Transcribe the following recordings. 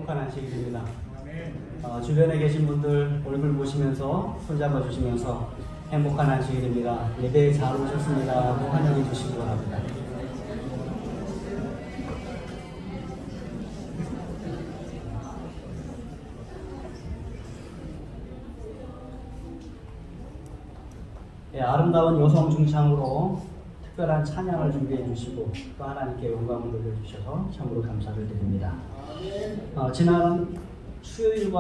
행복한 안식이 됩니다. 주변에 계신 분들 얼굴 보시면서 손잡아 주시면서 행복한 안식이 됩니다. 예배에 잘 오셨습니다 하고 환영해 주시기 바랍니다. 예, 아름다운 여성 중창으로 특별한 찬양을 준비해 주시고 또 하나님께 영광을 돌려주셔서 참으로 감사를 드립니다. 지난 수요일에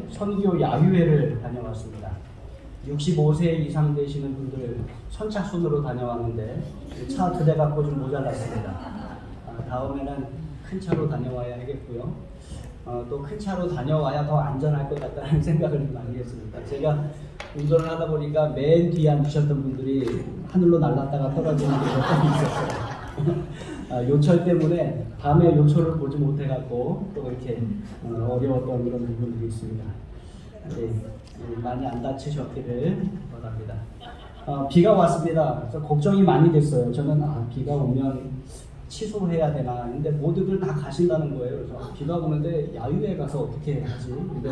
선교 야유회를 다녀왔습니다. 65세 이상 되시는 분들 선착순으로 다녀왔는데 차 2대 갖고 좀 모자랐습니다. 다음에는 큰 차로 다녀와야 하겠고요. 또 큰 차로 다녀와야 더 안전할 것 같다는 생각을 많이 했습니다. 제가 운전을 하다 보니까 맨 뒤에 앉으셨던 분들이 하늘로 날랐다가 떨어지는 게 몇 번 있었어요. 요철 때문에 밤에 요철을 보지 못해갖고 또 이렇게 어려웠던 그런 부분들이 있습니다. 네, 많이 안 다치셨기를 바랍니다. 비가 왔습니다. 그래서 걱정이 많이 됐어요. 저는 비가 오면 취소해야 되나 근데 모두들 다 가신다는 거예요. 그래서 비가 오는데 야유회 가서 어떻게 하지? 근데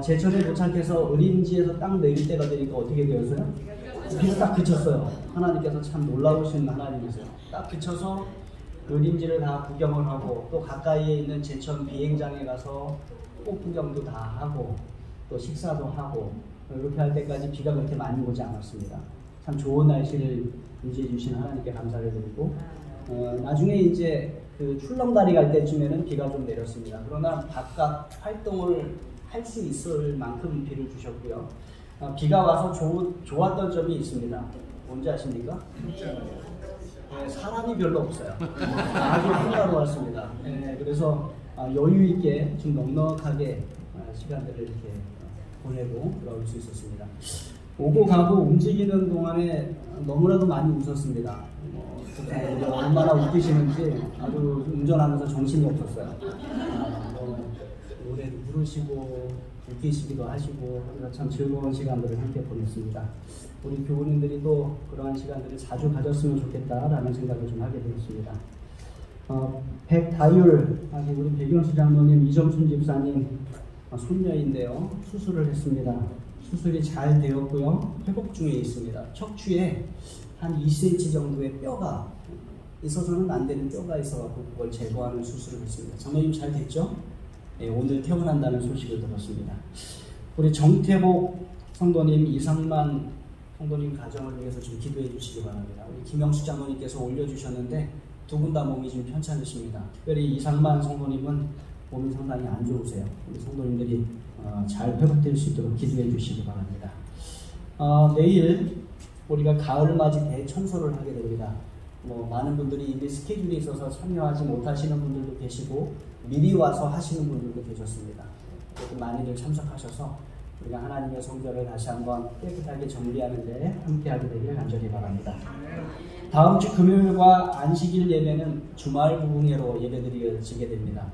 제천에 도착해서 의림지에서 딱 내릴 때가 되니까 어떻게 되었어요? 비가 딱 그쳤어요. 하나님께서 참 놀라우신 하나님이세요. 딱 그쳐서 의림지를 다 구경을 하고 또 가까이에 있는 제천 비행장에 가서 꽃 구경도 다 하고 또 식사도 하고 이렇게 할 때까지 비가 그렇게 많이 오지 않았습니다. 참 좋은 날씨를 유지해 주신 하나님께 감사를 드리고 나중에 이제 그 출렁다리 갈 때쯤에는 비가 좀 내렸습니다. 그러나 바깥 활동을 할 수 있을 만큼 비를 주셨고요. 비가 와서 좋았던 점이 있습니다. 뭔지 아십니까? 네, 사람이 별로 없어요. 아주 풍요로웠습니다. 네, 그래서 여유 있게 좀 넉넉하게 시간들을 이렇게 보내고 돌아올 수 있었습니다. 오고 가고 움직이는 동안에 너무나도 많이 웃었습니다. 얼마나 웃기시는지 아주 운전하면서 정신이 없었어요. 노래도 부르시고 웃기시기도 하시고 그래서 참 즐거운 시간들을 함께 보냈습니다. 우리 교우님들이 또 그러한 시간들을 자주 가졌으면 좋겠다라는 생각을 좀 하게 되었습니다. 백다율 우리 백영수 장로님, 이정순 집사님 손녀인데요. 수술을 했습니다. 수술이 잘 되었고요. 회복 중에 있습니다. 척추에 한 2cm 정도의 뼈가 있어서는 안 되는 뼈가 있어서 그걸 제거하는 수술을 했습니다. 장로님 잘 됐죠? 네, 오늘 퇴원한다는 소식을 들었습니다. 우리 정태복 성도님, 이상만 성도님 가정을 위해서 좀 기도해 주시기 바랍니다. 우리 김영수 장로님께서 올려주셨는데 두 분 다 몸이 좀 편찮으십니다. 특별히 이상만 성도님은 몸이 상당히 안 좋으세요. 우리 성도님들이 잘 회복될 수 있도록 기도해 주시기 바랍니다. 내일 우리가 가을맞이 대청소를 하게 됩니다. 많은 분들이 이미 스케줄이 있어서 참여하지 못하시는 분들도 계시고 미리 와서 하시는 분들도 계셨습니다. 많이들 참석하셔서 우리가 하나님의 성전을 다시 한번 깨끗하게 정리하는 데 함께하게 되기를 간절히 바랍니다. 다음 주 금요일과 안식일 예배는 주말 부흥회로 예배드리게 됩니다.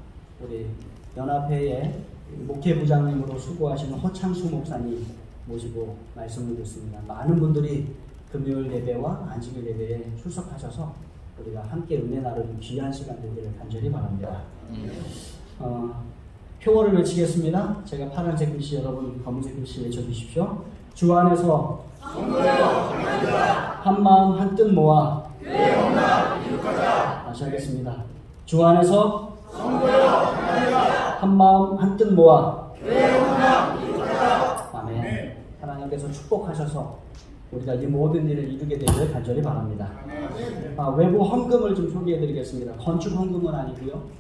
우리 연합회의 목회부장님으로 수고하시는 허창수 목사님 모시고 말씀을 듣습니다. 많은 분들이 금요일 예배와 안식일 예배에 출석하셔서 우리가 함께 은혜 나누는 귀한 시간 되기를 간절히 바랍니다. 표어를 외치겠습니다. 제가 파란색 글씨, 여러분 검은색 글씨 외쳐주십시오. 주 안에서 한마음 한뜻 모아 다시 하겠습니다. 주 안에서 한마음 한뜻 모아 아멘. 하나님께서 축복하셔서 우리가 이 모든 일을 이루게 되기를 간절히 바랍니다. 외부 헌금을 좀 소개해드리겠습니다. 건축 헌금은 아니고요.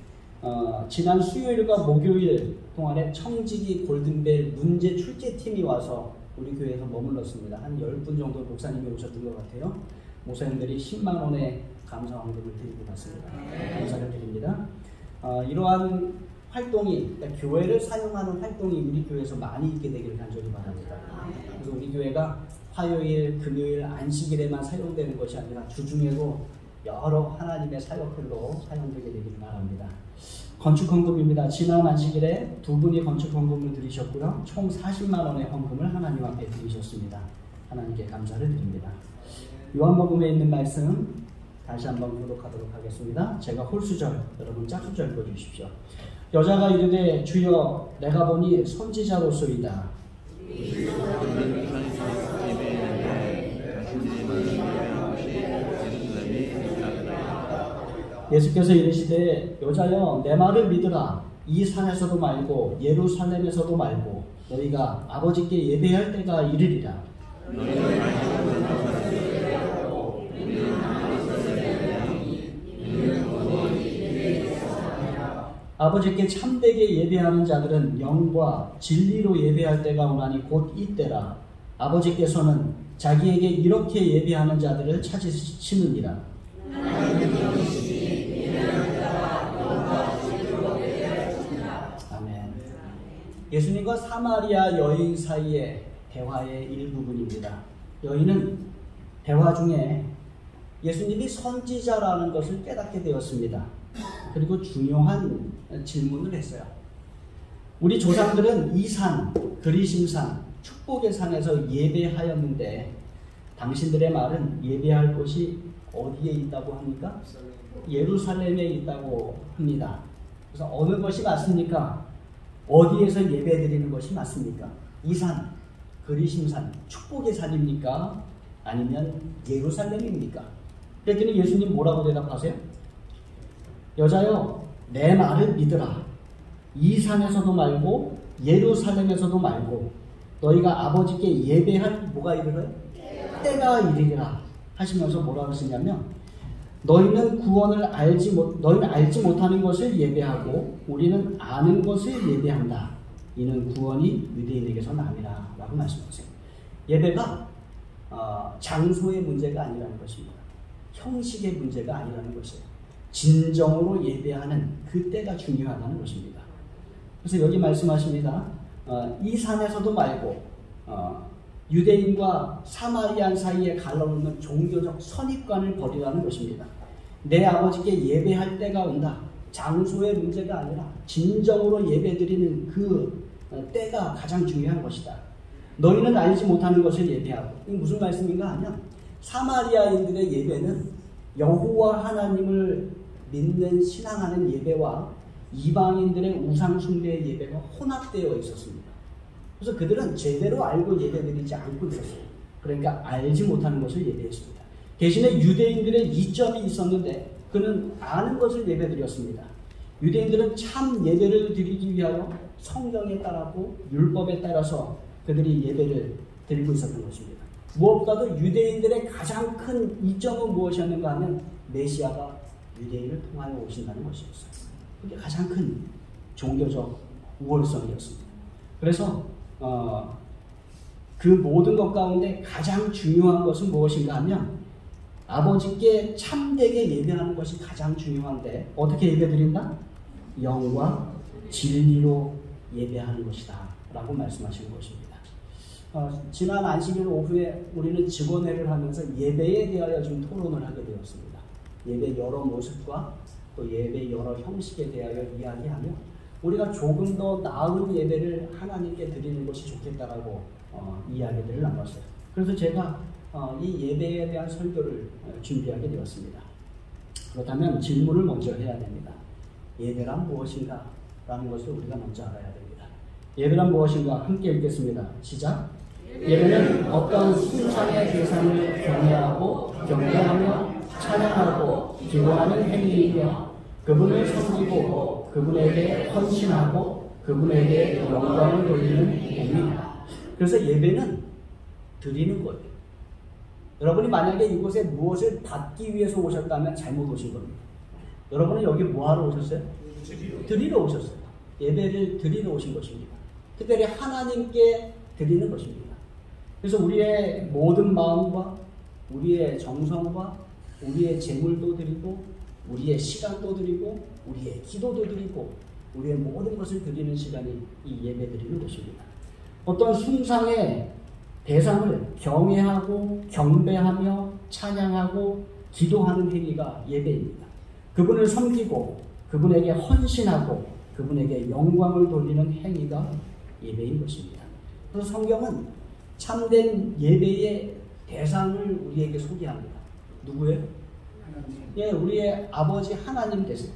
지난 수요일과 목요일 동안에 청지기 골든벨 문제 출제팀이 와서 우리 교회에서 머물렀습니다. 한 10분 정도 목사님이 오셨던 것 같아요. 목사님들이 10만 원의 감사 헌금을 드리고 갔습니다. 감사를 드립니다. 이러한 활동이, 그러니까 교회를 사용하는 활동이 우리 교회에서 많이 있게 되기를 간절히 바랍니다. 그래서 우리 교회가 화요일, 금요일, 안식일에만 사용되는 것이 아니라 주중에도 여러 하나님의 사역들로 사용되게 되기를 바랍니다. 건축헌금입니다. 지난 안식일에 두 분이 건축헌금을 드리셨고요. 총 40만 원의 헌금을 하나님 앞에 드리셨습니다. 하나님께 감사를 드립니다. 요한복음에 있는 말씀 다시 한번 교독하도록 하겠습니다. 제가 홀수절, 여러분 짝수절 읽어주십시오. 여자가 이르되 주여 내가 보니 선지자로소이다. 예수께서 이르시되 여자여 내 말을 믿으라. 이 산에서도 말고 예루살렘에서도 말고 너희가 아버지께 예배할 때가 이르리라. 아버지께 참되게 예배하는 자들은 영과 진리로 예배할 때가 오나니 곧 이때라. 아버지께서는 자기에게 이렇게 예배하는 자들을 찾으시느니라. 아멘. 예수님과 사마리아 여인 사이의 대화의 일부분입니다. 여인은 대화 중에 예수님이 선지자라는 것을 깨닫게 되었습니다. 그리고 중요한 질문을 했어요. 우리 조상들은 이 산, 그리심산, 축복의 산에서 예배하였는데 당신들의 말은 예배할 곳이 어디에 있다고 합니까? 예루살렘에 있다고 합니다. 그래서 어느 것이 맞습니까? 어디에서 예배드리는 것이 맞습니까? 이 산, 그리심산, 축복의 산입니까? 아니면 예루살렘입니까? 그랬더니 예수님 뭐라고 대답하세요? 여자여 내 말을 믿으라. 이 산에서도 말고 예루살렘에서도 말고 너희가 아버지께 예배할 뭐가 이르러요? 때가 이르리라 하시면서 뭐라고 하시냐면 너희는 알지 못하는 것을 예배하고 우리는 아는 것을 예배한다. 이는 구원이 유대인에게서 남이라 라고 말씀하세요. 예배가 장소의 문제가 아니라는 것입니다. 형식의 문제가 아니라는 것이에요. 진정으로 예배하는 그때가 중요하다는 것입니다. 그래서 여기 말씀하십니다. 이 산에서도 말고 유대인과 사마리안 사이에 갈라놓는 종교적 선입관을 버리라는 것입니다. 내 아버지께 예배할 때가 온다. 장소의 문제가 아니라 진정으로 예배드리는 그 때가 가장 중요한 것이다. 너희는 알지 못하는 것을 예배하고. 이게 무슨 말씀인가 하면 사마리아인들의 예배는 여호와 하나님을 믿는 신앙하는 예배와 이방인들의 우상 숭배의 예배가 혼합되어 있었습니다. 그래서 그들은 제대로 알고 예배드리지 않고 있었어요. 그러니까 알지 못하는 것을 예배했습니다. 대신에 유대인들의 이점이 있었는데 그는 아는 것을 예배드렸습니다. 유대인들은 참 예배를 드리기 위하여 성경에 따랐고 율법에 따라서 그들이 예배를 드리고 있었던 것입니다. 무엇보다도 유대인들의 가장 큰 이점은 무엇이었는가 하면 메시아가 유대인을 통하여 오신다는 것이었어요. 그게 가장 큰 종교적 우월성이었습니다. 그래서 그 모든 것 가운데 가장 중요한 것은 무엇인가 하면 아버지께 참되게 예배하는 것이 가장 중요한데 어떻게 예배드린다? 영과 진리로 예배하는 것이다 라고 말씀하시는 것입니다. 지난 안식일 오후에 우리는 직원회를 하면서 예배에 대하여 좀 토론을 하게 되었습니다. 예배 여러 모습과 또 예배 여러 형식에 대하여 이야기하며 우리가 조금 더 나은 예배를 하나님께 드리는 것이 좋겠다라고 이야기들을 나눴어요. 그래서 제가 이 예배에 대한 설교를 준비하게 되었습니다. 그렇다면 질문을 먼저 해야 됩니다. 예배란 무엇인가? 라는 것을 우리가 먼저 알아야 됩니다. 예배란 무엇인가? 함께 읽겠습니다. 시작! 예배는 어떤 순상의 대상을 경외하고 경배하며 찬양하고 기도하는 행위이며 그분을 섬기고 그분에게 헌신하고 그분에게 영광을 돌리는 행위입니다. 그래서 예배는 드리는 거예요. 여러분이 만약에 이곳에 무엇을 받기 위해서 오셨다면 잘못 오신 겁니다. 여러분은 여기 뭐하러 오셨어요? 드리러 오셨어요. 예배를 드리러 오신 것입니다. 특별히 하나님께 드리는 것입니다. 그래서 우리의 모든 마음과 우리의 정성과 우리의 재물도 드리고 우리의 시간도 드리고 우리의 기도도 드리고 우리의 모든 것을 드리는 시간이 이 예배 드리는 것입니다. 어떤 숭상의 대상을 경외하고 경배하며 찬양하고 기도하는 행위가 예배입니다. 그분을 섬기고 그분에게 헌신하고 그분에게 영광을 돌리는 행위가 예배인 것입니다. 그래서 성경은 참된 예배의 대상을 우리에게 소개합니다. 누구예요? 예, 우리의 아버지 하나님 되세요.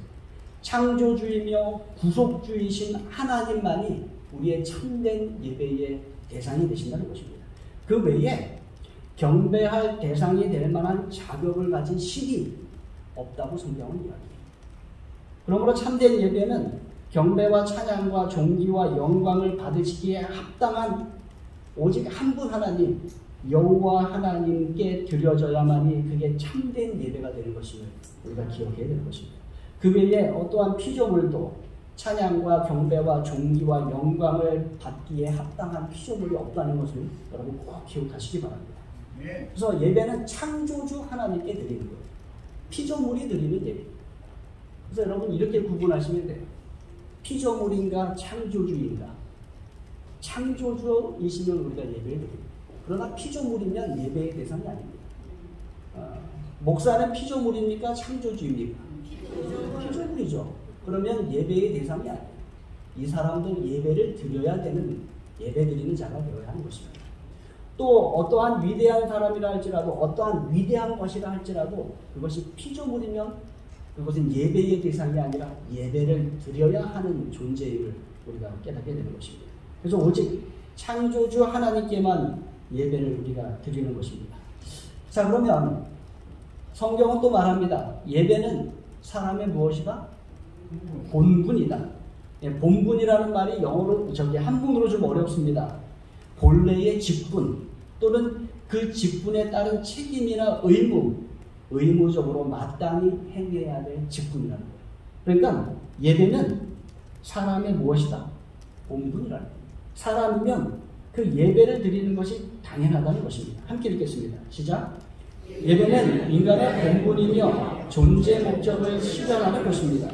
창조주이며 구속주이신 하나님만이 우리의 참된 예배의 대상이 되신다는 것입니다. 그 외에 경배할 대상이 될 만한 자격을 가진 신이 없다고 성경은 이야기해요. 그러므로 참된 예배는 경배와 찬양과 존귀와 영광을 받으시기에 합당한 오직 한 분 하나님 여호와 하나님께 드려져야만이 그게 참된 예배가 되는 것임을 우리가 기억해야 되는 것입니다. 그 외에 어떠한 피조물도 찬양과 경배와 존귀와 영광을 받기에 합당한 피조물이 없다는 것을 여러분 꼭 기억하시기 바랍니다. 그래서 예배는 창조주 하나님께 드리는 거예요. 피조물이 드리는 예배. 그래서 여러분 이렇게 구분하시면 돼요. 피조물인가 창조주인가. 창조주이시면 우리가 예배를 드립니다. 그러나 피조물이면 예배의 대상이 아닙니다. 목사는 피조물입니까? 창조주입니까? 피조물이죠. 그러면 예배의 대상이 아니에요. 이 사람도 예배를 드려야 되는 예배 드리는 자가 되어야 하는 것입니다. 또 어떠한 위대한 사람이라 할지라도 어떠한 위대한 것이라 할지라도 그것이 피조물이면 그것은 예배의 대상이 아니라 예배를 드려야 하는 존재임을 우리가 깨닫게 되는 것입니다. 그래서 오직 창조주 하나님께만 예배를 우리가 드리는 것입니다. 자, 그러면 성경은 또 말합니다. 예배는 사람의 무엇이다? 본분이다. 예, 본분이라는 말이 영어로 한문으로 좀 어렵습니다. 본래의 직분 또는 그 직분에 따른 책임이나 의무적으로 마땅히 행해야 될 직분이라는 거예요. 그러니까 예배는 사람의 무엇이다? 본분이라는 거예요. 사람이면 그 예배를 드리는 것이 당연하다는 것입니다. 함께 읽겠습니다. 시작. 예배는 인간의 본분이며 존재 목적을 실현하는 것입니다.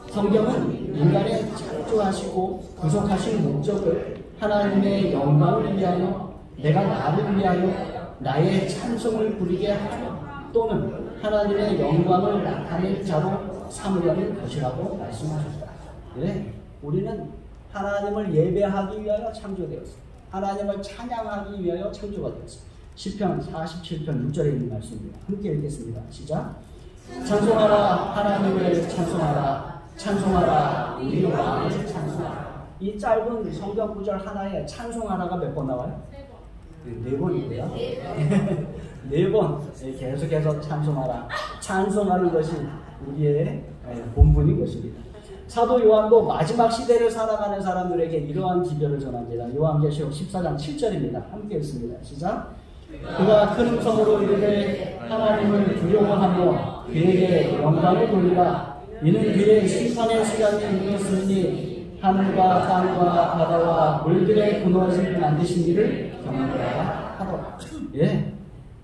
성경은 인간의 창조하시고 구속하신 목적을 하나님의 영광을 위하여 내가 나를 위하여 나의 찬송을 부리게 하죠. 또는 하나님의 영광을 나타낼 자로 삼으려는 것이라고 말씀하셨다. 네, 우리는 하나님을 예배하기 위하여 창조되었습니다. 하나님을 찬양하기 위하여 창조가 되었습니다. 시편 47편 6절에 있는 말씀입니다. 함께 읽겠습니다. 시작. 찬송하라 하나님을 찬송하라 찬송하라 우리 왕을 찬송하라. 이 짧은 성경 구절 하나에 찬송하라가 몇 번 나와요? 네 번이고요. 네 번 계속해서 찬송하라. 찬송하는 것이 우리의 본분인 것입니다. 사도 요한도 마지막 시대를 살아가는 사람들에게 이러한 기별을 전합니다. 요한계시록 14장 7절입니다. 함께 읽습니다. 시작. 그가 큰 음성으로 이르되 하나님을 두려워하며 그에게 영광을 돌리라. 이는 그의 심판의 시간이 이르렀으니 하늘과 땅과 바다와 물들의 근원을 만드신 이를 경배하라 하더라. 예,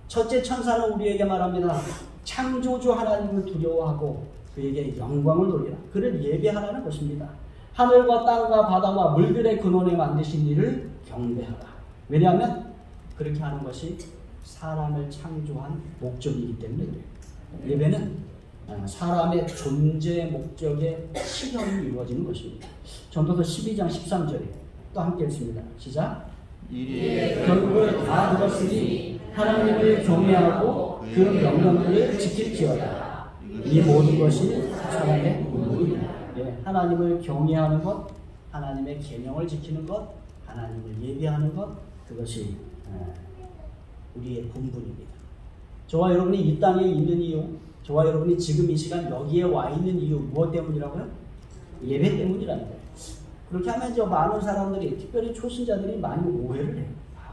첫째 천사는 우리에게 말합니다. 창조주 하나님을 두려워하고 그에게 영광을 돌리라. 그를 예배하라는 것입니다. 하늘과 땅과 바다와 물들의 근원에 만드신 이를 경배하라. 왜냐하면 그렇게 하는 것이 사람을 창조한 목적이기 때문에 그래요. 예배는 사람의 존재 목적의 실현이 이루어지는 것입니다. 전도서 12장 13절에 또 함께 읽습니다. 시작. 결국을 다 들었으니 하나님을 경외하고 그 명령들을 지킬지어다. 이 모든 것이 사람의 본분입니다. 예, 하나님을 경외하는 것, 하나님의 계명을 지키는 것, 하나님을 예배하는 것, 그것이 우리의 본분입니다. 저와 여러분이 이 땅에 있는 이유, 저와 여러분이 지금 이 시간 여기에 와 있는 이유 무엇 때문이라고요? 예배 때문이라는 거예요. 그렇게 하면 많은 사람들이, 특별히 초신자들이 많이 오해를 해요.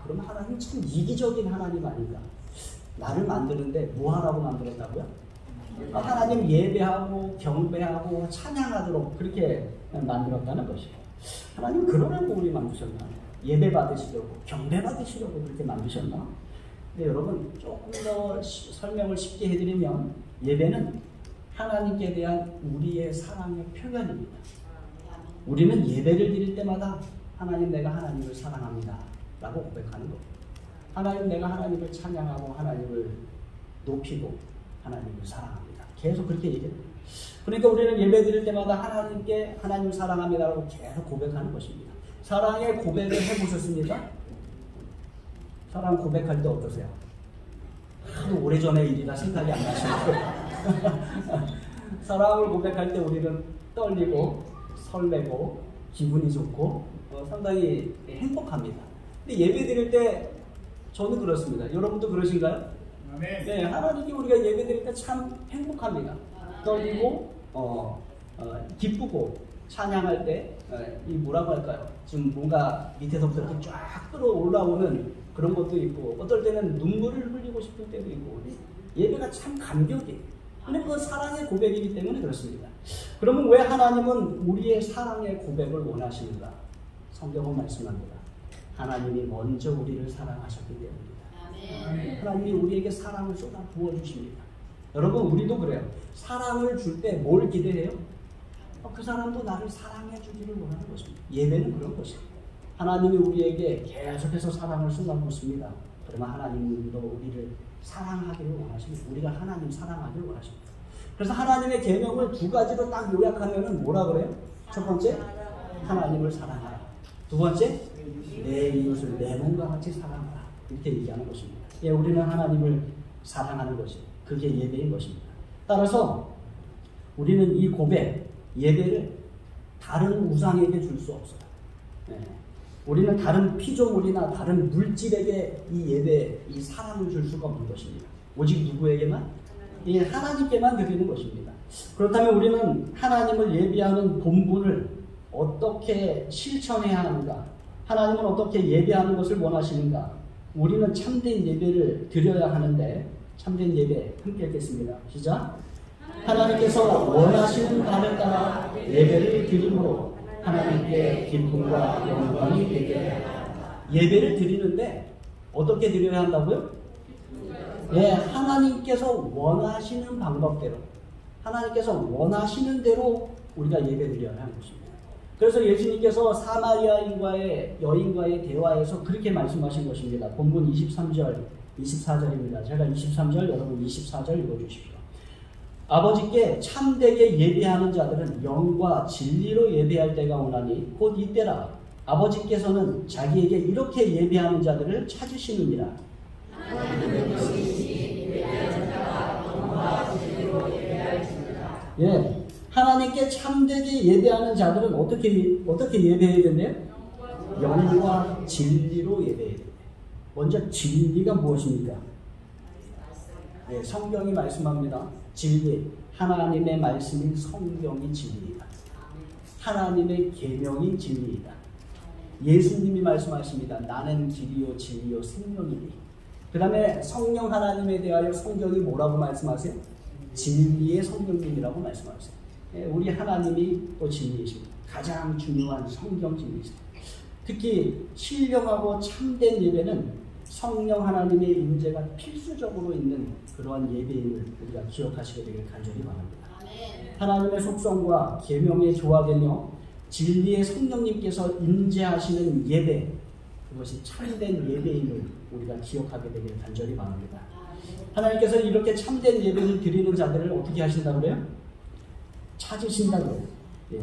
그럼 하나님 참 이기적인 하나님 아닌가? 나를 만드는데 뭐 하라고 만들었다고요? 하나님 예배하고 경배하고 찬양하도록 그렇게 만들었다는 것이에요. 하나님 그러라고 우리 만드셨나? 예배 받으시려고, 경배 받으시려고 그렇게 만드셨나? 근데 여러분 조금 더 설명을 쉽게 해드리면 예배는 하나님께 대한 우리의 사랑의 표현입니다. 우리는 예배를 드릴 때마다 하나님 내가 하나님을 사랑합니다 라고 고백하는 거예요. 하나님 내가 하나님을 찬양하고 하나님을 높이고 하나님을 사랑합니다. 계속 그렇게 얘기합니다. 그러니까 우리는 예배 드릴 때마다 하나님께 하나님을 사랑합니다 라고 계속 고백하는 것입니다. 사랑의 고백을 해보셨습니까? 사랑 고백할 때 어떠세요? 하도 오래전의 일이라 생각이 안 나시고 사랑을 고백할 때 우리는 떨리고 설레고 기분이 좋고 상당히 행복합니다. 근데 예배 드릴 때 저는 그렇습니다. 여러분도 그러신가요? 네, 하나님께 우리가 예배 드릴 때 참 행복합니다. 떨리고 기쁘고 찬양할 때 이 뭐라고 할까요? 지금 뭔가 밑에서부터 이렇게 쫙 끌어올라오는 그런 것도 있고 어떨 때는 눈물을 흘리고 싶을 때도 있고 예배가 참 감격이에요. 근데 그 사랑의 고백이기 때문에 그렇습니다. 그러면 왜 하나님은 우리의 사랑의 고백을 원하시는가? 성경은 말씀합니다. 하나님이 먼저 우리를 사랑하셨기 때문입니다. 하나님이 우리에게 사랑을 쏟아 부어주십니다. 여러분 우리도 그래요. 사랑을 줄 때 뭘 기대해요? 그 사람도 나를 사랑해 주기를 원하는 것입니다. 예배는 그런 것입니다. 하나님이 우리에게 계속해서 사랑을 쏟아붓습니다. 그러면 하나님도 우리를 사랑하기를 원하십니다. 우리가 하나님 사랑하기를 원하십니다. 그래서 하나님의 계명을 두 가지로 딱 요약하면은 뭐라 그래요? 첫 번째, 하나님을 사랑하라. 두 번째, 내 이웃을 내 몸과 같이 사랑하라. 이렇게 얘기하는 것입니다. 예, 우리는 하나님을 사랑하는 것이 그게 예배인 것입니다. 따라서 우리는 이 고백, 예배를 다른 우상에게 줄 수 없어요. 예. 우리는 다른 피조물이나 다른 물질에게 이 예배, 이 사랑을 줄 수가 없는 것입니다. 오직 누구에게만? 이 하나님께만 드리는 것입니다. 그렇다면 우리는 하나님을 예배하는 본분을 어떻게 실천해야 하는가? 하나님은 어떻게 예배하는 것을 원하시는가? 우리는 참된 예배를 드려야 하는데 참된 예배 함께 읽겠습니다. 시작! 하나님께서 원하시는 바를 따라 예배를 드림으로 하나님께 기쁨과 영광이 되게 하라. 예배를 드리는데 어떻게 드려야 한다고요? 예, 하나님께서 원하시는 방법대로, 하나님께서 원하시는 대로 우리가 예배 드려야 하는 것입니다. 그래서 예수님께서 사마리아 여인과의 대화에서 그렇게 말씀하신 것입니다. 본문 23절, 24절입니다. 제가 23절, 여러분 24절 읽어주십시오. 아버지께 참되게 예배하는 자들은 영과 진리로 예배할 때가 오나니 곧 이때라. 아버지께서는 자기에게 이렇게 예배하는 자들을 찾으시느니라. 예, 하나님께 참되게 예배하는 자들은 어떻게 예배해야 된대요? 영과 진리로 예배해야 된대요. 먼저 진리가 무엇입니까? 네, 성경이 말씀합니다. 진리, 하나님의 말씀인 성경이 진리이다. 하나님의 계명이 진리이다. 예수님이 말씀하십니다. 나는 길이요 진리요 생명이니. 그 다음에 성령 하나님에 대하여 성경이 뭐라고 말씀하세요? 진리의 성령님이라고 말씀하세요. 네, 우리 하나님이 또 진리이십니다. 가장 중요한 성경 진리이십니다. 특히 신령하고 참된 예배는 성령 하나님의 임재가 필수적으로 있는 그러한 예배임을 우리가 기억하시게 되길 간절히 바랍니다. 하나님의 속성과 계명에 조화되며 진리의 성령님께서 임재하시는 예배, 그것이 참된 예배임을 우리가 기억하게 되길 간절히 바랍니다. 하나님께서 이렇게 참된 예배를 드리는 자들을 어떻게 하신다고 그래요? 찾으신다고 그래요. 예.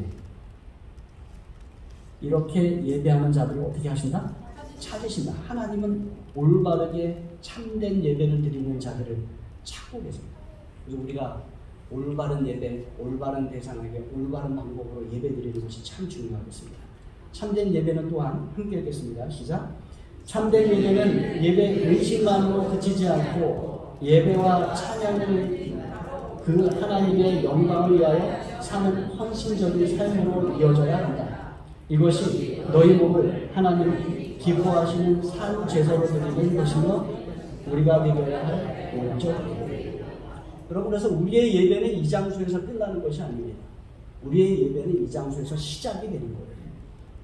이렇게 예배하는 자들을 어떻게 하신다? 찾으신다. 하나님은 올바르게 참된 예배를 드리는 자들을 찾고 계십니다. 그래서 우리가 올바른 예배, 올바른 대상에게 올바른 방법으로 예배 드리는 것이 참 중요하겠습니다. 참된 예배는 또한 함께 읽겠습니다. 시작! 참된 예배는 예배 의식만으로 그치지 않고 예배와 찬양을 그 하나님의 영광을 위하여 사는 헌신적인 삶으로 이어져야 한다. 이것이 너희 몸을 하나님 기뻐하시는 산 제사로 드리는 것이며 우리가 드려야 할 목적. 여러분, 그래서 우리의 예배는 이 장소에서 끝나는 것이 아닙니다. 우리의 예배는 이 장소에서 시작이 되는 거예요.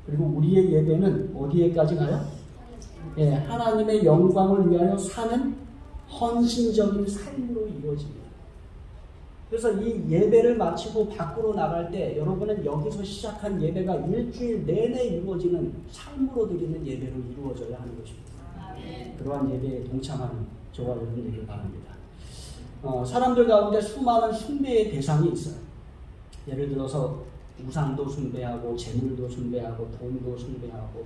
그리고 우리의 예배는 어디에까지 가요? 예, 하나님의 영광을 위하여 사는 헌신적인 삶으로 이루어집니다. 그래서 이 예배를 마치고 밖으로 나갈 때 여러분은 여기서 시작한 예배가 일주일 내내 이루어지는 삶으로 드리는 예배로 이루어져야 하는 것입니다. 그러한 예배에 동참하는 저와 여러분 되길 바랍니다. 사람들 가운데 수많은 숭배의 대상이 있어요. 예를 들어서 우상도 숭배하고 재물도 숭배하고 돈도 숭배하고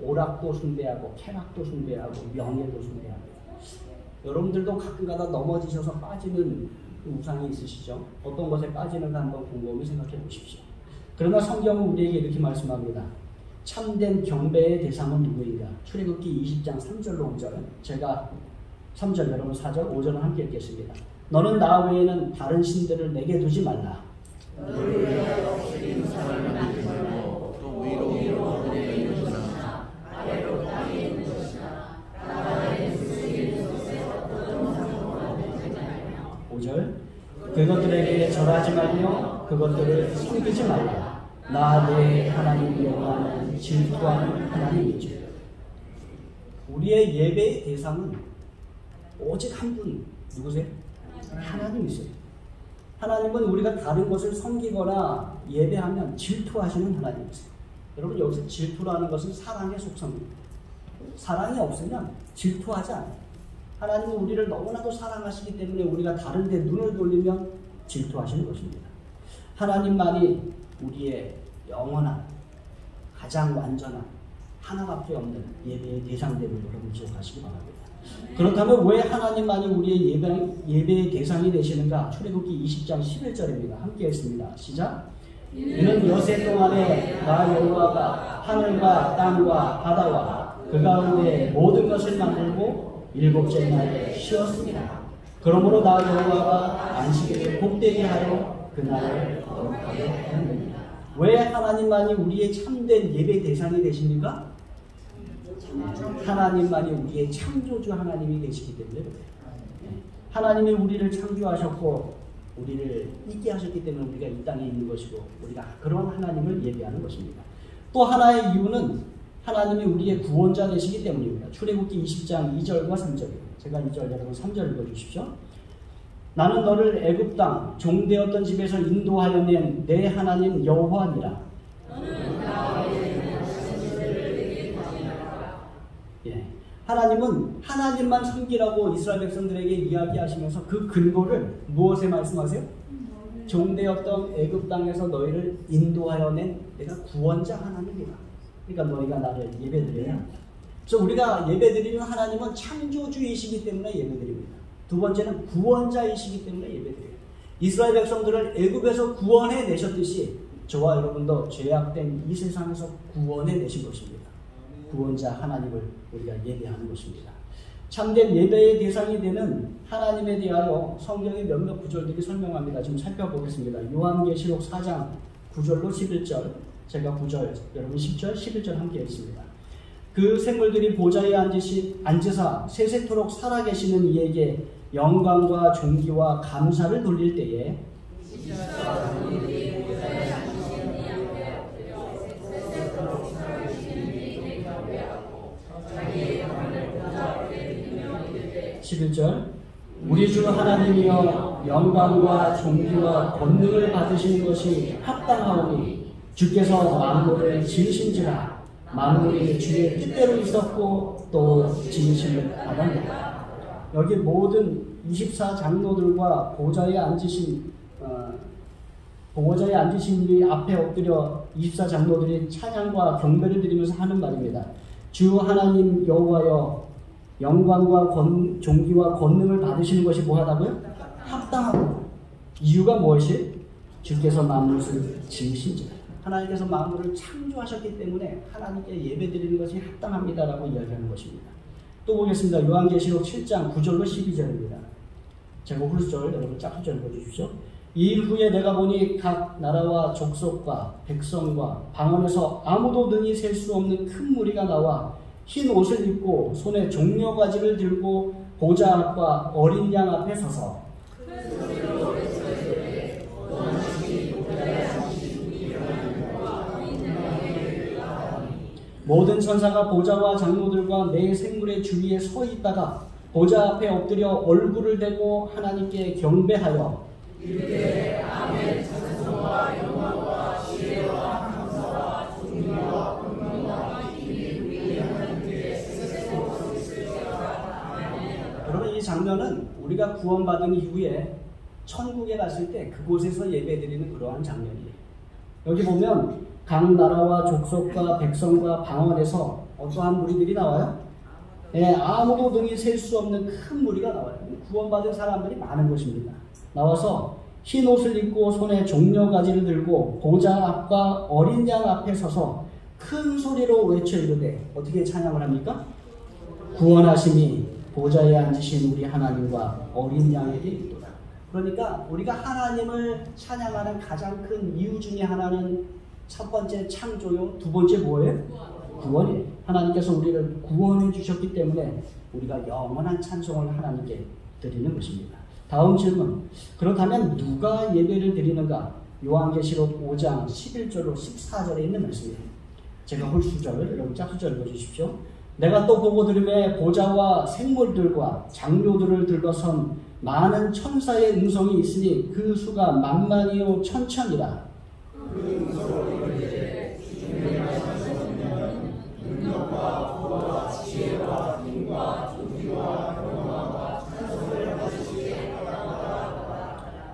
오락도 숭배하고 쾌락도 숭배하고 명예도 숭배하고 여러분들도 가끔가다 넘어지셔서 빠지는 우상이 있으시죠? 어떤 것에 빠지는가 한번 곰곰이 생각해 보십시오. 그러나 성경은 우리에게 이렇게 말씀합니다. 참된 경배의 대상은 누구인가? 출애굽기 20장 3절로 5절. 제가 3절, 여러분 4절, 5절은 함께 읽겠습니다. 너는 나 외에는 다른 신들을 내게 두지 말라. 너를 위하여 새긴 산을 만들지 말고 또 위로 하늘에 있는 것이나 아래로 땅에 있는 것이나 나라에 숨긴 곳에 어떤 상관도 되지 말며 5절 그것들에게 절하지 말며 그것들을 섬기지 말라. 나 내 하나님 여호와는 질투하는 하나님이지. 우리의 예배의 대상은 오직 한 분, 누구세요? 하나님이세요. 하나님은 우리가 다른 것을 섬기거나 예배하면 질투하시는 하나님이세요. 여러분, 여기서 질투라는 것은 사랑의 속성입니다. 사랑이 없으면 질투하지 않아요. 하나님은 우리를 너무나도 사랑하시기 때문에 우리가 다른 데 눈을 돌리면 질투하시는 것입니다. 하나님만이 우리의 영원한, 가장 완전한, 하나밖에 없는 예배의 대상됨을 여러분 기억하시기 바랍니다. 그렇다면 왜 하나님만이 우리의 예배의 대상이 되시는가? 출애굽기 20장 11절입니다. 함께 했습니다. 시작. 이는 여세 동안에 나 여호와가 하늘과 땅과 바다와 그 가운데 모든 것을 만들고 일곱째 날에 쉬었습니다. 그러므로 나 여호와가 안식일을 복되게 하여 그날을 거룩하게 하느니라. 왜 하나님만이 우리의 참된 예배 대상이 되십니까? 하나님만이 우리의 창조주 하나님이 되시기 때문에 그래요. 하나님이 우리를 창조하셨고 우리를 있게 하셨기 때문에 우리가 이 땅에 있는 것이고 우리가 그런 하나님을 예배하는 것입니다. 또 하나의 이유는 하나님이 우리의 구원자 되시기 때문입니다. 출애굽기 20장 2절과 3절입니다. 제가 2절, 여러분 3절 읽어주십시오. 나는 너를 애굽 땅 종되었던 집에서 인도하여 낸 내 하나님 여호와니라. 예, 하나님은 하나님만 섬기라고 이스라엘 백성들에게 이야기하시면서 그 근거를 무엇에 말씀하세요? 종되었던 애굽 땅에서 너희를 인도하여 낸 내가 구원자 하나님이다. 그러니까 너희가 나를 예배드려야 한다. 그래서 우리가 예배드리는 하나님은 창조주이시기 때문에 예배드립니다. 두 번째는 구원자이시기 때문에 예배드려요. 이스라엘 백성들을 애굽에서 구원해 내셨듯이 저와 여러분도 죄악된 이 세상에서 구원해 내신 것입니다. 구원자 하나님을 우리가 예배하는 것입니다. 참된 예배의 대상이 되는 하나님에 대하여 성경의 몇몇 구절들이 설명합니다. 지금 살펴보겠습니다. 요한계시록 4장 9절로 11절, 제가 9절, 여러분 10절, 11절 함께 읽습니다. 그 생물들이 보좌에 앉으사 세세토록 살아계시는 이에게 영광과 존귀와 감사를 돌릴 때에 (11절) 우리 주 하나님이여 영광과 존귀와 권능을 받으시는 것이 합당하오니 주께서 만물을 지으신지라. 만물이 주의 뜻대로 있었고 또 지으심을 받았노라. 여기 모든 24장로들과 보좌에 앉으신 이 앞에 엎드려 24장로들이 찬양과 경배를 드리면서 하는 말입니다. 주 하나님 여호와여 영광과 존귀와 권능을 받으시는 것이 뭐하다고요? 합당하고. 이유가 무엇이? 주께서 만물을 지으신지라. 하나님께서 만물을 창조하셨기 때문에 하나님께 예배드리는 것이 합당합니다라고 이야기하는 것입니다. 또 보겠습니다. 요한계시록 7장 9절로 12절입니다. 제가 홀수절, 여러분 짝수절 보여주십시오. 이일 후에 내가 보니 각 나라와 족속과 백성과 방언에서 아무도 능히 셀 수 없는 큰 무리가 나와 흰 옷을 입고 손에 종려가지를 들고 보좌 앞과 어린 양 앞에 서서 모든 천사가 보좌와 장로들과 네 생물의 주위에 서 있다가 보좌 앞에 엎드려 얼굴을 대고 하나님께 경배하여 이르되 아멘. 찬송과 영광과 지혜와 감사와 존귀와 권능과 힘이 우리 하나님께 세세토록 있을지어다. 아멘. 여러분, 이 장면은 우리가 구원받은 이후에 천국에 갔을 때 그곳에서 예배드리는 그러한 장면이에요. 여기 보면 각 나라와 족속과 백성과 방언에서 어떠한 무리들이 나와요? 아무도 등이 셀 수 없는 큰 무리가 나와요. 구원받은 사람들이 많은 것입니다. 나와서 흰 옷을 입고 손에 종려가지를 들고 보좌 앞과 어린 양 앞에 서서 큰 소리로 외쳐 이르되 어떻게 찬양을 합니까? 구원하심이 보좌에 앉으신 우리 하나님과 어린 양에게 있도다. 그러니까 우리가 하나님을 찬양하는 가장 큰 이유 중에 하나는 첫 번째 창조요, 두 번째 뭐예요? 구원이에요. 하나님께서 우리를 구원해 주셨기 때문에 우리가 영원한 찬송을 하나님께 드리는 것입니다. 다음 질문. 그렇다면 누가 예배를 드리는가? 요한계시록 5장 11절로 14절에 있는 말씀이에요. 제가 홀수절, 여러분 짝수절 읽어주십시오. 내가 또 보고 들음에 보좌와 생물들과 장료들을 들러선 많은 천사의 음성이 있으니 그 수가 만만이요 천천이라.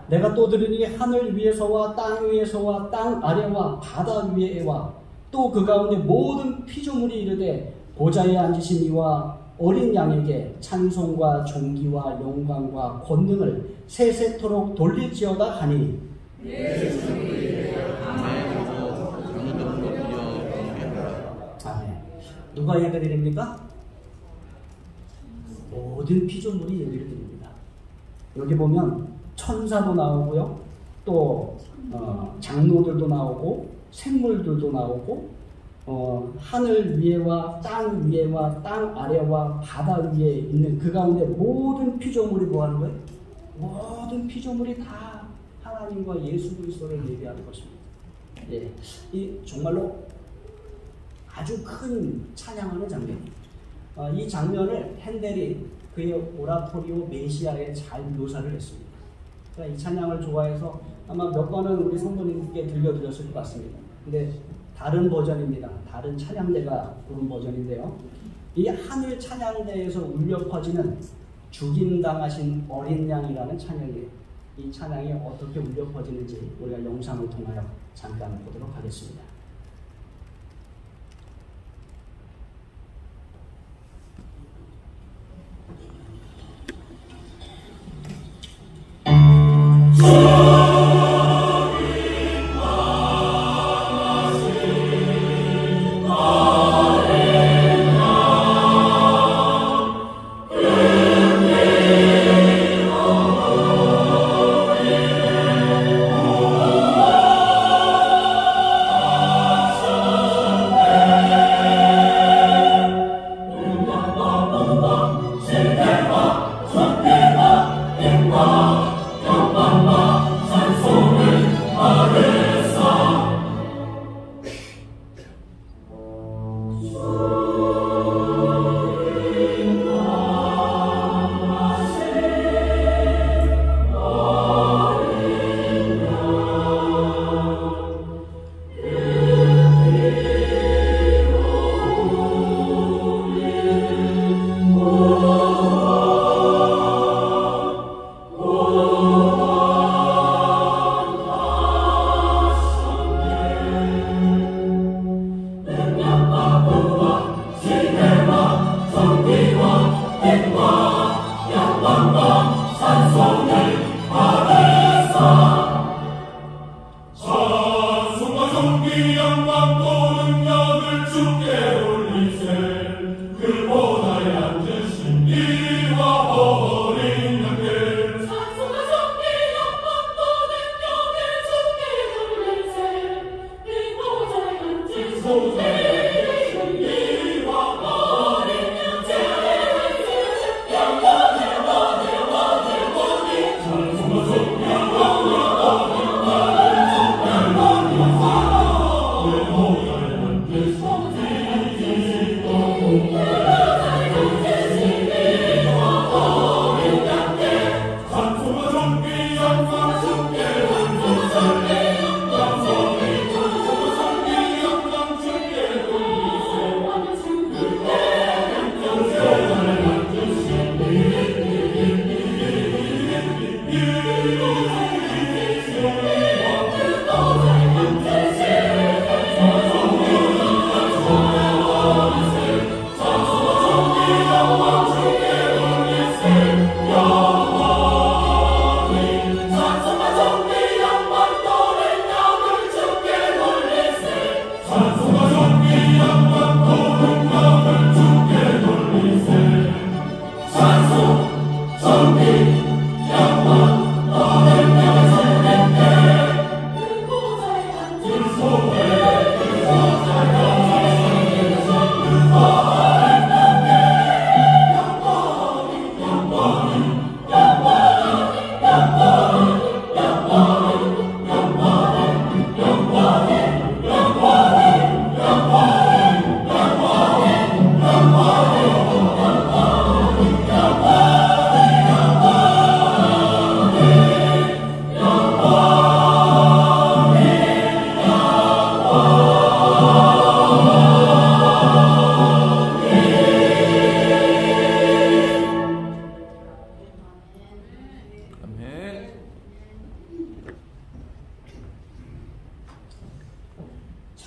내가 또 들으니 하늘 위에서와 땅 위에서와 땅 아래와 바다 위에와 또 그 가운데 모든 피조물이 이르되 보좌에 앉으신 이와 어린 양에게 찬송과 존귀와 영광과 권능을 세세토록 돌릴지어다 하니. 아멘. 누가 예배 드립니까? 모든 피조물이 예배를 드립니다. 여기 보면 천사도 나오고요, 또 장로들도 나오고 생물들도 나오고 하늘 위에와 땅 위에와 땅 아래와 바다 위에 있는 그 가운데 모든 피조물이 뭐 하는 거예요? 모든 피조물이 다 하나님과 예수 그리스도를 예배하는 것입니다. 예, 이 정말로 아주 큰 찬양하는 장면이에요. 이 장면을 핸델이 그의 오라토리오 메시아에 잘 묘사를 했습니다. 그러니까 이 찬양을 좋아해서 아마 몇 번은 우리 성도님께 들려드렸을 것 같습니다. 근데 다른 버전입니다. 다른 찬양대가 부른 버전인데요. 이 하늘 찬양대에서 울려 퍼지는 죽임당하신 어린 양이라는 찬양이에요. 이 찬양이 어떻게 울려 퍼지는지 우리가 영상을 통하여 잠깐 보도록 하겠습니다.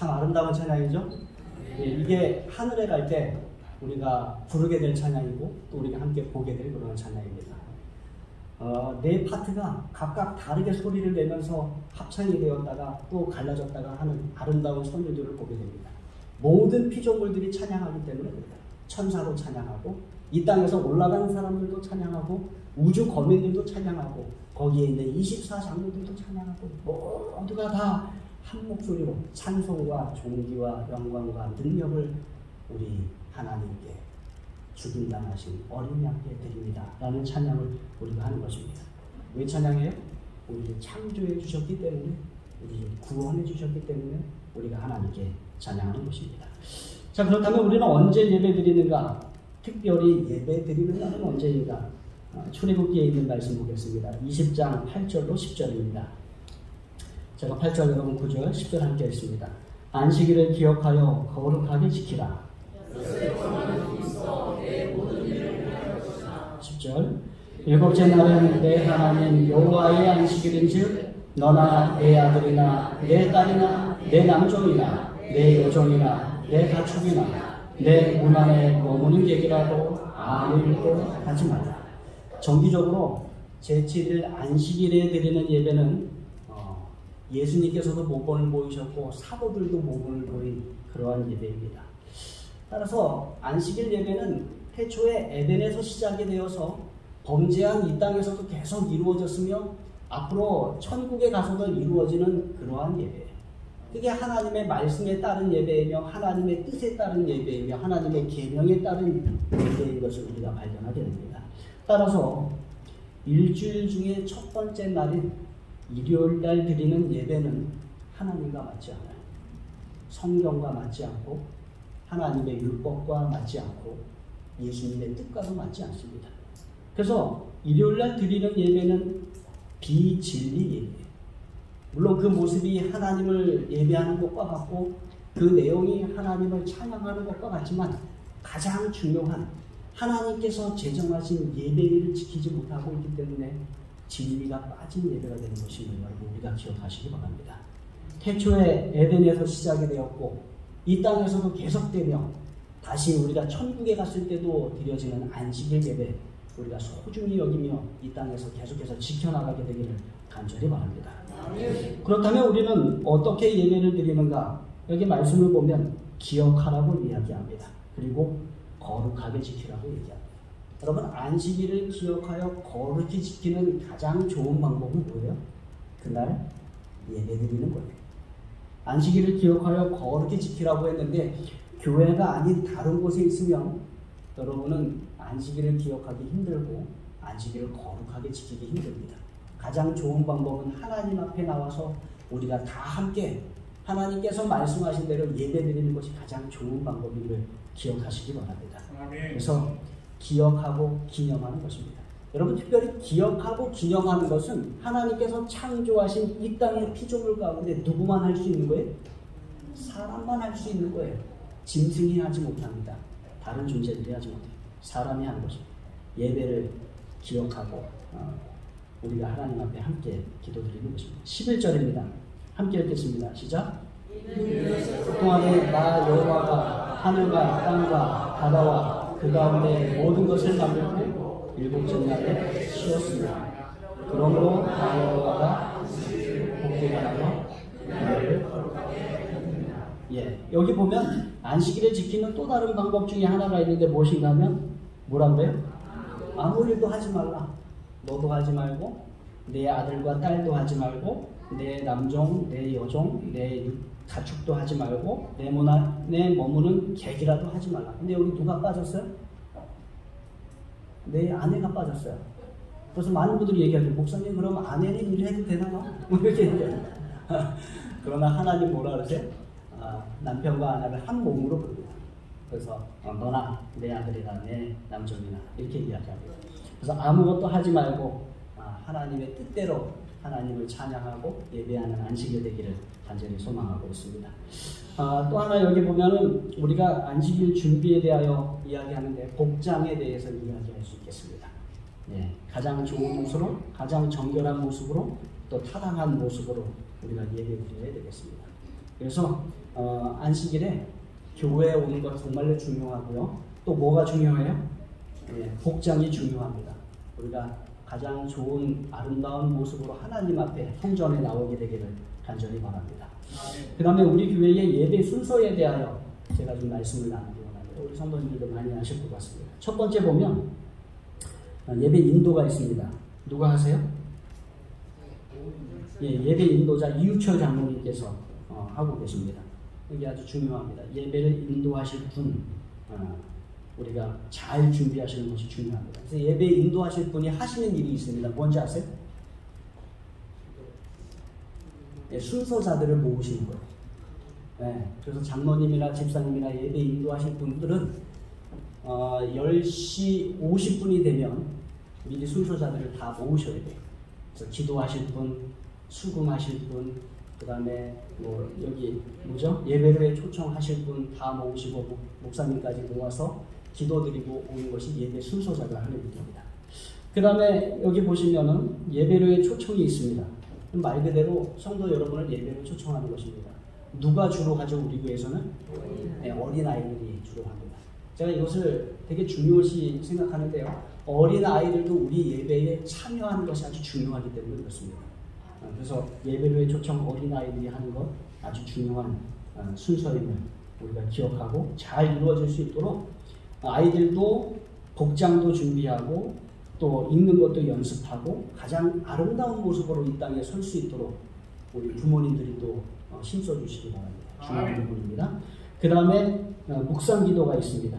참 아름다운 찬양이죠. 예, 이게 하늘에 갈 때 우리가 부르게 될 찬양이고 또 우리가 함께 보게 될 그런 찬양입니다. 네 파트가 각각 다르게 소리를 내면서 합창이 되었다가 또 갈라졌다가 하는 아름다운 선율들을 보게 됩니다. 모든 피조물들이 찬양하기 때문에 그래요. 천사도 찬양하고 이 땅에서 올라가는 사람들도 찬양하고 우주 거민들도 찬양하고 거기에 있는 24장로들도 찬양하고 모두가 다 한 목소리로 찬송과 존귀와 영광과 능력을 우리 하나님께 죽임당하신 어린 양께 드립니다 라는 찬양을 우리가 하는 것입니다. 왜 찬양해요? 우리를 창조해 주셨기 때문에, 우리를 구원해 주셨기 때문에 우리가 하나님께 찬양하는 것입니다. 자, 그렇다면 우리는 언제 예배 드리는가? 특별히 예배 드리는 날은 언제인가? 출애굽기에 있는 말씀 보겠습니다. 20장 8절로 10절입니다. 제가 8절 여러분 9절 10절 함께 했습니다. 안식일을 기억하여 거룩하게 지키라. 10절 일곱째 날은 내 하나님 여호와의 안식일인즉 너나 내 아들이나 내 딸이나 내 남종이나 내 여종이나 내 가축이나 내 문 안에 머무는 객이라도 아무 일도 하지 마라. 정기적으로 제7일 안식일에 드리는 예배는 예수님께서도 모범을 보이셨고 사도들도 모범을 보인 그러한 예배입니다. 따라서 안식일 예배는 태초에 에덴에서 시작이 되어서 범죄한 이 땅에서도 계속 이루어졌으며 앞으로 천국에 가서도 이루어지는 그러한 예배예요. 그게 하나님의 말씀에 따른 예배이며 하나님의 뜻에 따른 예배이며 하나님의 계명에 따른 예배인 것을 우리가 발견하게 됩니다. 따라서 일주일 중에 첫 번째 날인 일요일 날 드리는 예배는 하나님과 맞지 않아요. 성경과 맞지 않고 하나님의 율법과 맞지 않고 예수님의 뜻과도 맞지 않습니다. 그래서 일요일 날 드리는 예배는 비진리 예배예요. 물론 그 모습이 하나님을 예배하는 것과 같고 그 내용이 하나님을 찬양하는 것과 같지만 가장 중요한 하나님께서 제정하신 예배를 지키지 못하고 있기 때문에 진리가 빠진 예배가 되는 것임을 여러분 우리가 기억하시기 바랍니다. 태초에 에덴에서 시작이 되었고 이 땅에서도 계속되며 다시 우리가 천국에 갔을 때도 드려지는 안식일 예배 우리가 소중히 여기며 이 땅에서 계속해서 지켜나가게 되기를 간절히 바랍니다. 그렇다면 우리는 어떻게 예배를 드리는가? 여기 말씀을 보면 기억하라고 이야기합니다. 그리고 거룩하게 지키라고 얘기합니다. 여러분 안식일을 기억하여 거룩히 지키는 가장 좋은 방법은 뭐예요? 그날 예배 드리는 거예요. 안식일을 기억하여 거룩히 지키라고 했는데 교회가 아닌 다른 곳에 있으면 여러분은 안식일을 기억하기 힘들고 안식일을 거룩하게 지키기 힘듭니다. 가장 좋은 방법은 하나님 앞에 나와서 우리가 다 함께 하나님께서 말씀하신 대로 예배 드리는 것이 가장 좋은 방법임을 기억하시기 바랍니다. 그래서 기억하고 기념하는 것입니다. 여러분 특별히 기억하고 기념하는 것은 하나님께서 창조하신 이 땅의 피조물 가운데 누구만 할 수 있는 거예요? 사람만 할 수 있는 거예요. 짐승이 하지 못합니다. 다른 존재들이 하지 못해요. 사람이 하는 것입니다. 예배를 기억하고 우리가 하나님 앞에 함께 기도드리는 것입니다. 11절입니다. 함께 읽겠습니다. 시작. 그동안에 나 여호와가 하늘과 땅과 바다와 그 가운데 모든 것을 만들고 일곱째 날에 쉬었습니다. 그러므로 나 여호와가 복되게 하여 그날을 여기 보면 안식일을 지키는 또 다른 방법 중에 하나가 있는데 무엇인가 하면 뭐란데요? 아무 일도 하지 말라. 너도 하지 말고 내 아들과 딸도 하지 말고 내 남종, 내 여종, 내 가축도 하지 말고 내 문 안에 머무는 객이라도 하지 말라. 근데 여기 누가 빠졌어요? 내 아내가 빠졌어요. 그래서 많은 분들이 얘기하죠. 목사님 그럼 아내는 일해도 되나? 이렇게 얘기해요. 그러나 하나님 뭐라 그러세요? 남편과 아내를 한 몸으로 부릅니다. 그래서 너나 내 아들이나 내 남종이나 이렇게 이야기합니다. 그래서 아무것도 하지 말고 하나님의 뜻대로 하나님을 찬양하고 예배하는 안식일 되기를 간절히 소망하고 있습니다. 또 하나 여기 보면은 우리가 안식일 준비에 대하여 이야기하는데 복장에 대해서 이야기할 수 있겠습니다. 가장 좋은 모습으로, 가장 정결한 모습으로, 또 타당한 모습으로 우리가 예배 드려야 되겠습니다. 그래서 안식일에 교회에 오는 것 정말로 중요하고요. 또 뭐가 중요해요? 복장이 중요합니다. 우리가 가장 좋은 아름다운 모습으로 하나님 앞에 성전에 나오게 되기를 간절히 바랍니다. 그 다음에 우리 교회의 예배 순서에 대하여 제가 좀 말씀을 나누기 원합니다. 우리 성도님들도 많이 아실 것 같습니다. 첫 번째 보면 예배 인도가 있습니다. 누가 하세요? 예배 인도자 이유철 장로님께서 하고 계십니다. 이게 아주 중요합니다. 예배를 인도하실 분, 우리가 잘 준비하시는 것이 중요합니다. 그래서 예배 인도하실 분이 하시는 일이 있습니다. 뭔지 아세요? 순서자들을 모으시는 거예요. 그래서 장로님이나 집사님이나 예배 인도하실 분들은 10시 50분이 되면 미리 순서자들을 다 모으셔야 돼요. 그래서 기도하실 분, 수금하실 분, 그 다음에 여기 예배를 초청하실 분 다 모으시고 목사님까지 모아서 기도드리고 오는 것이 예배 순서자가 하는 일입니다. 그 다음에 여기 보시면은 예배로의 초청이 있습니다. 말 그대로 성도 여러분을 예배로 초청하는 것입니다. 누가 주로 하죠? 우리 교회에서는? 어린아이들이 주로 합니다. 제가 이것을 되게 중요시 생각하는데요. 어린아이들도 우리 예배에 참여하는 것이 아주 중요하기 때문에 그렇습니다. 그래서 예배로의 초청 어린아이들이 하는 것 아주 중요한 순서임을 우리가 기억하고 잘 이루어질 수 있도록 아이들도 복장도 준비하고 또 읽는 것도 연습하고 가장 아름다운 모습으로 이 땅에 설 수 있도록 우리 부모님들이 또 힘써 주시기 바랍니다. 중요한 부분입니다. 그 다음에 묵상기도가 있습니다.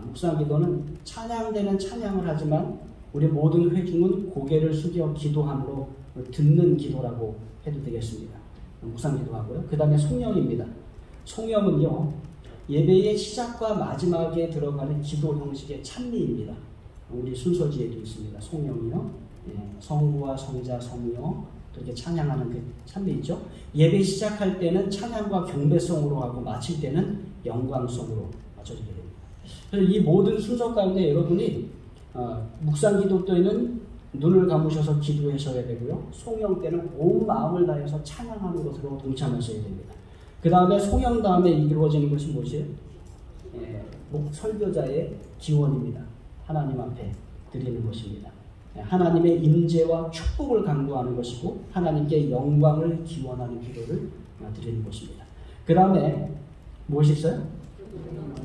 묵상기도는 찬양되는 찬양을 하지만 우리 모든 회중은 고개를 숙여 기도함으로 듣는 기도라고 해도 되겠습니다. 묵상기도하고요. 그 다음에 송영입니다. 송영은요, 예배의 시작과 마지막에 들어가는 기도 형식의 찬미입니다. 우리 순서지에도 있습니다. 송영이요. 성부와 성자, 성령 그렇게 찬양하는 그 찬미 있죠. 예배 시작할 때는 찬양과 경배성으로 하고 마칠 때는 영광성으로 맞춰지게 됩니다. 그래서 이 모든 순서 가운데 여러분이 묵상기도 때는 눈을 감으셔서 기도하셔야 되고요. 송영 때는 온 마음을 다해서 찬양하는 것으로 동참하셔야 됩니다. 그 다음에 송영 다음에 이루어지는 것이 무엇이에요? 설교자의 기원입니다. 하나님 앞에 드리는 것입니다. 하나님의 임재와 축복을 간구하는 것이고 하나님께 영광을 기원하는 기도를 드리는 것입니다. 그 다음에 무엇이 있어요?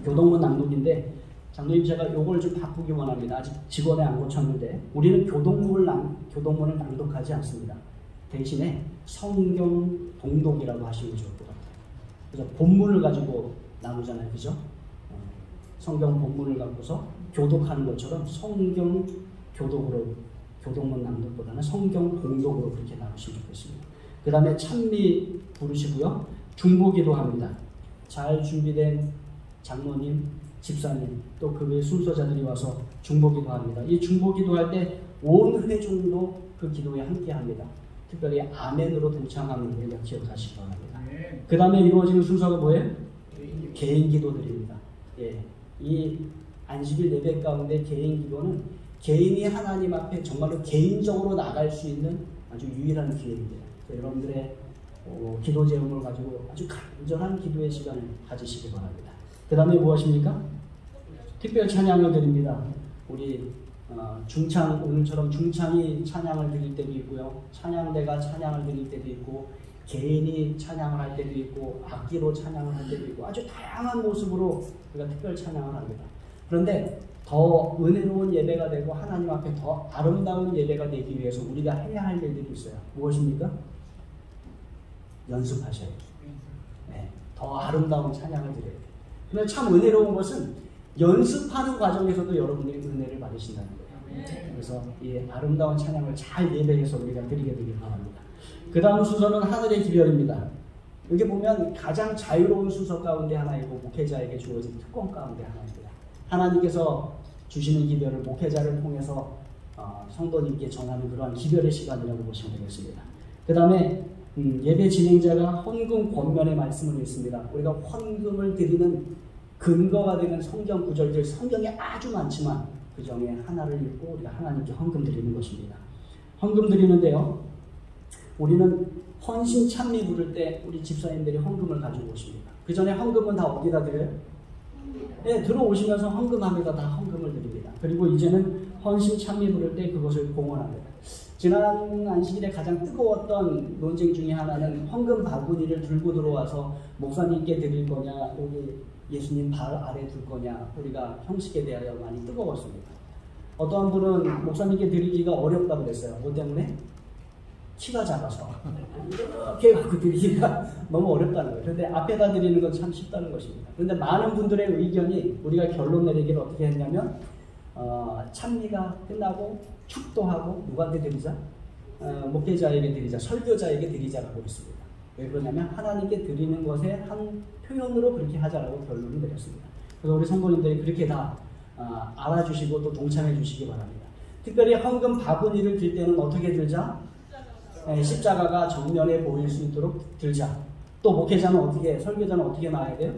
교동문 낭독인데 장로님 제가 이걸 좀 바꾸기 원합니다. 아직 직원에 안 고쳤는데 우리는 교동문을 낭독하지 않습니다. 대신에 성경 봉독이라고 하시면 좋을 것 같아요. 그래서 본문을 가지고 나누잖아요. 그죠? 성경 본문을 갖고서 교독하는 것처럼 성경 교독문 낭독보다는 성경 봉독으로 그렇게 나누시면 좋겠습니다. 그 다음에 찬미 부르시고요. 중보기도 합니다. 잘 준비된 장로님, 집사님, 또 그 외 순서자들이 와서 중보기도 합니다. 이 중보기도 할 때 온 회중도 그 기도에 함께 합니다. 특별히 아멘으로 동참하는 우리가 기억하시기 바랍니다. 그 다음에 이루어지는 순서가 뭐예요? 개인 기도드립니다. 이 안식일 예배 가운데 개인 기도는 개인이 하나님 앞에 정말로 개인적으로 나갈 수 있는 아주 유일한 기회입니다. 여러분들의 기도 제목을 가지고 아주 간절한 기도의 시간을 가지시기 바랍니다. 그 다음에 무엇입니까? 특별 찬양을 드립니다. 우리 중창, 오늘처럼 중창이 찬양을 드릴 때도 있고요. 찬양대가 찬양을 드릴 때도 있고 개인이 찬양을 할 때도 있고 악기로 찬양을 할 때도 있고 아주 다양한 모습으로 우리가 특별 찬양을 합니다. 그런데 더 은혜로운 예배가 되고 하나님 앞에 더 아름다운 예배가 되기 위해서 우리가 해야 할 일들이 있어요. 무엇입니까? 연습하셔야 돼요. 더 아름다운 찬양을 드려야 돼요. 근데 참 은혜로운 것은 연습하는 과정에서도 여러분들이 은혜를 받으신다는 거예요. 그래서 이 아름다운 찬양을 잘 예배해서 우리가 드리게 되길 바랍니다. 그 다음 순서는 하늘의 기별입니다. 여기 보면 가장 자유로운 순서 가운데 하나이고 목회자에게 주어진 특권 가운데 하나입니다. 하나님께서 주시는 기별을 목회자를 통해서 성도님께 전하는 그러한 기별의 시간이라고 보시면 되겠습니다. 그 다음에 예배 진행자가 헌금 권면의 말씀을 읽습니다. 우리가 헌금을 드리는 근거가 되는 성경 구절들, 성경에 아주 많지만 그 중에 하나를 읽고 우리가 하나님께 헌금 드리는 것입니다. 헌금 드리는데요, 우리는 헌신 찬미 부를 때 우리 집사님들이 헌금을 가지고 오십니다. 그 전에 헌금은 다 어디다 드려요? 네, 들어오시면서 헌금합니다. 다 헌금을 드립니다. 그리고 이제는 헌신 찬미 부를 때 그것을 공헌합니다. 지난 안식일에 가장 뜨거웠던 논쟁 중에 하나는 헌금 바구니를 들고 들어와서 목사님께 드릴 거냐, 여기 예수님 발 아래 둘 거냐, 우리가 형식에 대하여 많이 뜨거웠습니다. 어떠한 분은 목사님께 드리기가 어렵다고 그랬어요. 뭐 때문에? 키가 작아서 이렇게 갖고 드리기가 너무 어렵다는 거예요. 그런데 앞에다 드리는 건 참 쉽다는 것입니다. 그런데 많은 분들의 의견이 우리가 결론 내리기를 어떻게 했냐면 찬미가 끝나고 축도하고 누구한테 드리자? 목회자에게 드리자, 설교자에게 드리자라고 했습니다. 왜 그러냐면 하나님께 드리는 것의 한 표현으로 그렇게 하자라고 결론을 내렸습니다. 그래서 우리 성도님들이 그렇게 다 알아주시고 또 동참해 주시기 바랍니다. 특별히 헌금 바구니를 들 때는 어떻게 들자? 십자가가 정면에 보일 수 있도록 들자. 또 목회자는 어떻게, 설교자는 어떻게 나와야 돼요?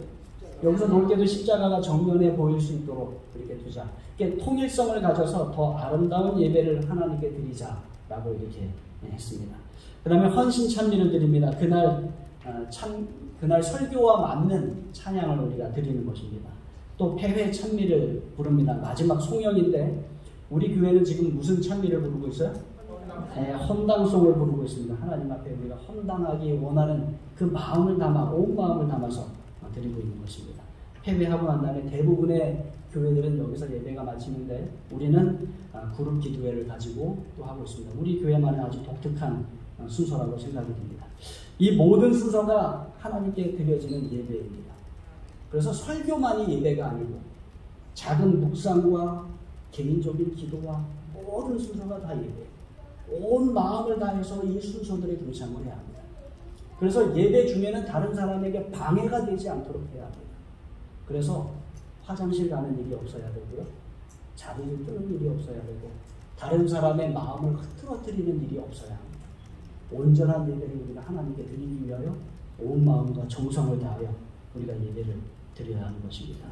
여기서 놓을 때도 십자가가 정면에 보일 수 있도록 이렇게 두자. 이렇게 통일성을 가져서 더 아름다운 예배를 하나님께 드리자라고 이렇게 했습니다. 그 다음에 헌신 찬미를 드립니다. 그날 설교와 맞는 찬양을 우리가 드리는 것입니다. 또 폐회 찬미를 부릅니다. 마지막 송영인데 우리 교회는 지금 무슨 찬미를 부르고 있어요? 헌당송을 부르고 있습니다. 하나님 앞에 우리가 헌당하기 원하는 그 마음을 담아, 온 마음을 담아서 드리고 있는 것입니다. 폐회하고 난 다음에 대부분의 교회들은 여기서 예배가 마치는데 우리는 그룹 기도회를 가지고 또 하고 있습니다. 우리 교회만의 아주 독특한 순서라고 생각이 듭니다. 이 모든 순서가 하나님께 드려지는 예배입니다. 그래서 설교만이 예배가 아니고 작은 묵상과 개인적인 기도와 모든 순서가 다 예배예요. 온 마음을 다해서 이 순서들에 동참을 해야 합니다. 그래서 예배 중에는 다른 사람에게 방해가 되지 않도록 해야 합니다. 그래서 화장실 가는 일이 없어야 되고요. 자리를 뜨는 일이 없어야 되고 다른 사람의 마음을 흐트러뜨리는 일이 없어야 합니다. 온전한 예배를 우리가 하나님께 드리기 위하여 온 마음과 정성을 다하여 우리가 예배를 드려야 하는 것입니다.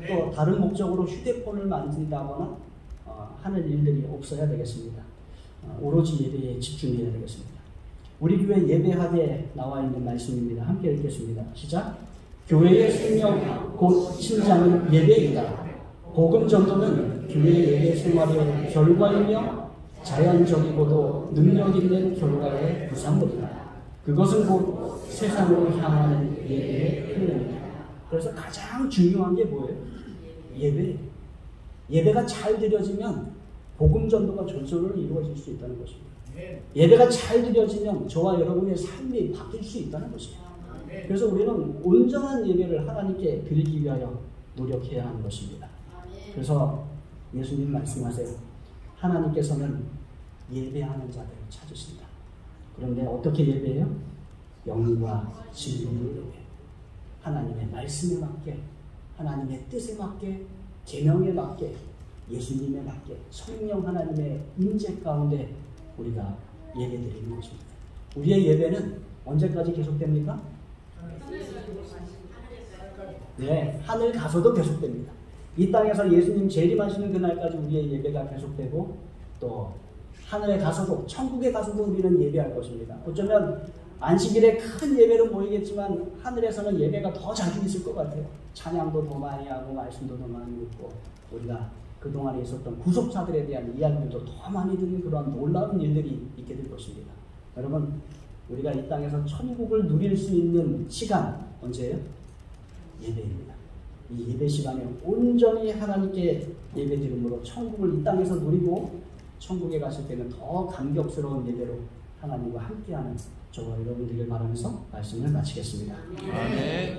또 다른 목적으로 휴대폰을 만진다거나 하는 일들이 없어야 되겠습니다. 오로지 예배에 집중해야 되겠습니다. 우리 교회 예배학에 나와 있는 말씀입니다. 함께 읽겠습니다. 시작. 교회의 생명 곧 신장은 예배이다. 복음 전도는 교회 예배 생활의 결과이며 자연적이고도 능력 있는 결과의 부산물이다. 그것은 곧 세상으로 향하는 예배의 표현이다. 그래서 가장 중요한 게 뭐예요? 예배. 예배가 잘 드려지면 복음 전도가 전선으로 이루어질 수 있다는 것입니다. 예배가 잘 드려지면 저와 여러분의 삶이 바뀔 수 있다는 것입니다. 그래서 우리는 온전한 예배를 하나님께 드리기 위하여 노력해야 하는 것입니다. 그래서 예수님 말씀하세요. 하나님께서는 예배하는 자들을 찾으신다. 그런데 어떻게 예배해요? 영과 진리로 예배. 하나님의 말씀에 맞게, 하나님의 뜻에 맞게, 계명에 맞게, 예수님에 맞게, 성령 하나님의 임재 가운데 우리가 예배드리는 것입니다. 우리의 예배는 언제까지 계속됩니까? 네, 하늘 가서도 계속됩니다. 이 땅에서 예수님 재림하시는 그날까지 우리의 예배가 계속되고 또 하늘에 가서도, 천국에 가서도 우리는 예배할 것입니다. 어쩌면 안식일에 큰 예배로 모이겠지만 하늘에서는 예배가 더 자주 있을 것 같아요. 찬양도 더 많이 하고 말씀도 더 많이 듣고 우리가 그동안에 있었던 구속사들에 대한 이야기도 더 많이 듣는 그런 놀라운 일들이 있게 될 것입니다. 여러분, 우리가 이 땅에서 천국을 누릴 수 있는 시간 언제예요? 예배입니다. 이 예배 시간에 온전히 하나님께 예배드림으로 천국을 이 땅에서 누리고 천국에 갔을 때는 더 감격스러운 예배로 하나님과 함께하는 저와 여러분 되길 바라면서 말씀을 마치겠습니다. 아멘.